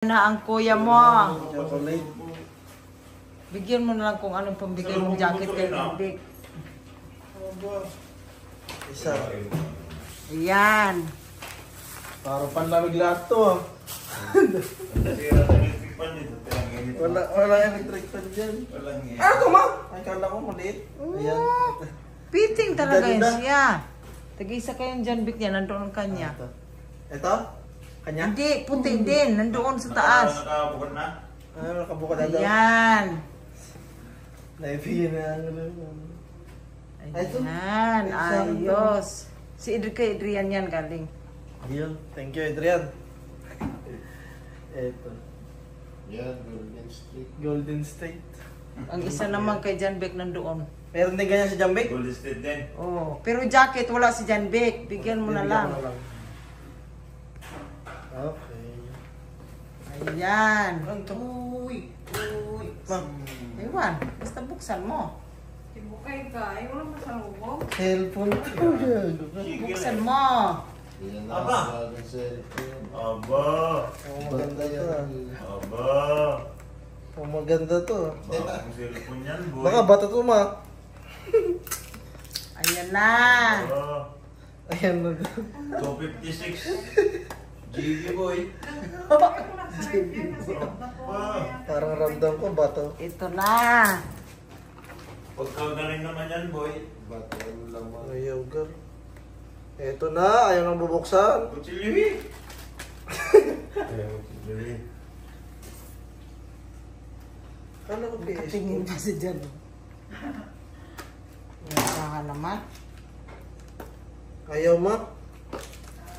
Na ang kuya mo. Chocolate. Bigyan mo na lang kung anong pambigay mong jacket kay Big. Isa. Ayan. Parang panlamig lahat to ah. Wala electric fan dyan. Ah, ito ma! Ay, kala ko maliit. Ayan. Piting talaga yun siya. Tag-isa kayong John Vic niya, nandoon ang kanya. Ito? Kanya? Hindi, puti din, nandoon sa taas. Nakabukod na? Ah, nakabuka na daw. Ayan. Naibigyan na ang Ayan, ayos. Si kay Adrian yan galing. Ayun, thank you Adrian. Ito. Yan, Golden Street. Golden State. Ang isa naman kay John Vic nandoon. Meron din ganyan sa Jambik? Golden State din. Oh, pero jacket wala si John Vic. Bigyan mo na lang. Okay. Ayan. Uy! Uy! Ma'am. Ewan, basta buksan mo. Bukay ka, ayaw lang masalubog. Cellphone ko yan. Buksan mo. Yan Aba. ang bagong cellphone. Aba! Oh, maganda to ah. Aba! Oh, maganda to ah. Bakong cellphone yan, boy. Baka bata to ma. Ayan na. Aba! Ayan na. 256 GB, boy. Ayaw na sa yan, nasa na po. Aba! Parang ramdam ko bato. Ito na. Pagkagaling naman yan, boy. Ba't ano laman? Ayaw gar. Ito na, ayaw nang bubuksan. Kutsilyo Ayaw, kutsilyo Kala ko PS4. Katingin pa si Jan. Nasa naman. Ayaw ma.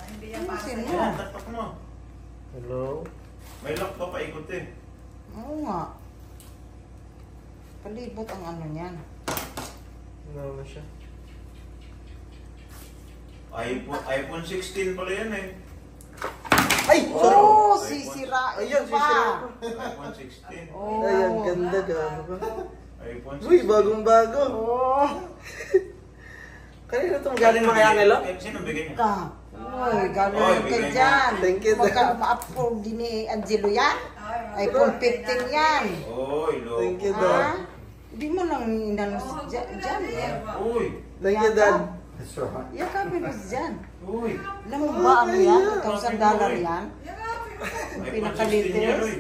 Hindi yan pa. Sino? Ayan, tatak mo. Hello? May lock pa paikot eh. Oo nga. Palibot ang ano niyan. Ano na siya? iPhone 16 pala yan eh. Ay! Sorry! Oh, iPhone. sisirain Ayan, pa. sisirain iPhone 16. Oh. Ay, ang ganda gano'n ba? iPhone 16. Uy, bagong-bago. Oh. Kanina itong galing mga Angelo? Sino bigay niya? Ka. Uy, galing Oy, kay bigay Jan. Thank you, Magka ma-upload din ni Angelo yan. iPhone 15 yan. Oy, loko. Thank you, Ha? Dad. Hindi mo lang inano si Jan. Uy. Thank you, Dad. Yakapin mo si Jan. Uy. Alam mo ba ano yan? $2,000 yan? iPhone 16 yan, Pinakalitis. uy.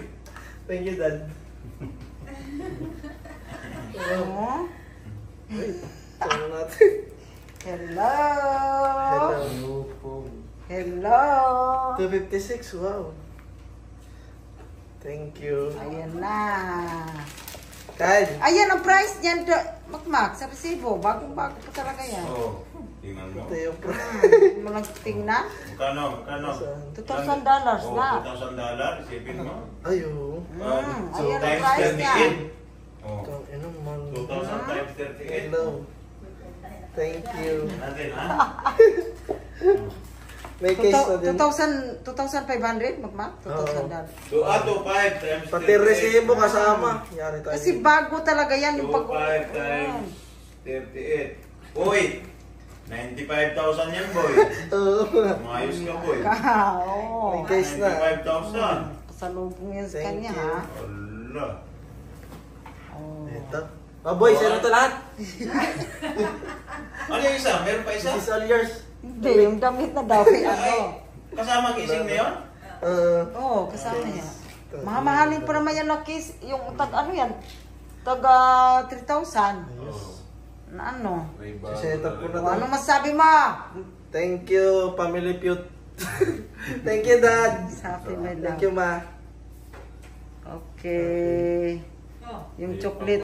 Thank you, Dad. Oo. Saan natin? Hello. Hello. Hello. 256, wow. Thank you. Ayan na. Kain. Ayan ang price niyan, Makmak, sa resibo. Bagong-bago pa talaga yan. Oh, tingnan mo. Ito yung Hindi mo lang tingnan. Magkano? Magkano? $2,000 Oh, na. $2,000. Isipin mo. Ayo. So, Ayan ang times price niya. 38. Oh, Ito, ano man. 2,000 times 38. Hello. Thank you. Natin, ha? May case na din. 2,500, Makmak? $2,000. So, 2,500 times 38. Pati resibo kasama. Yari tayo. Kasi bago talaga yan yung 2,500 times 38. Uy! 95,000 yan, boy. Oo. Umayos ka, boy. Oo. May case na. 95,000. Pasalubong yan sa Thank kanya, you. ha? Wala. Oh. Ito. Ah, boy, sa'yo na ito lahat. Ano yung isa? Meron pa isa? This is all yours. Hindi, yung damit na daw, ano. Kasama kising na yun? Oo, kasama yan. Ito. Mamahalin pa naman yan na kiss, yung ano yan, tag 3,000. Na ano? Set up ko na O, to. ano masabi mo? Thank you, Family Feud. Thank you, Dad. Sabi mo lang. Thank you, Ma. Okay. Yung chocolate.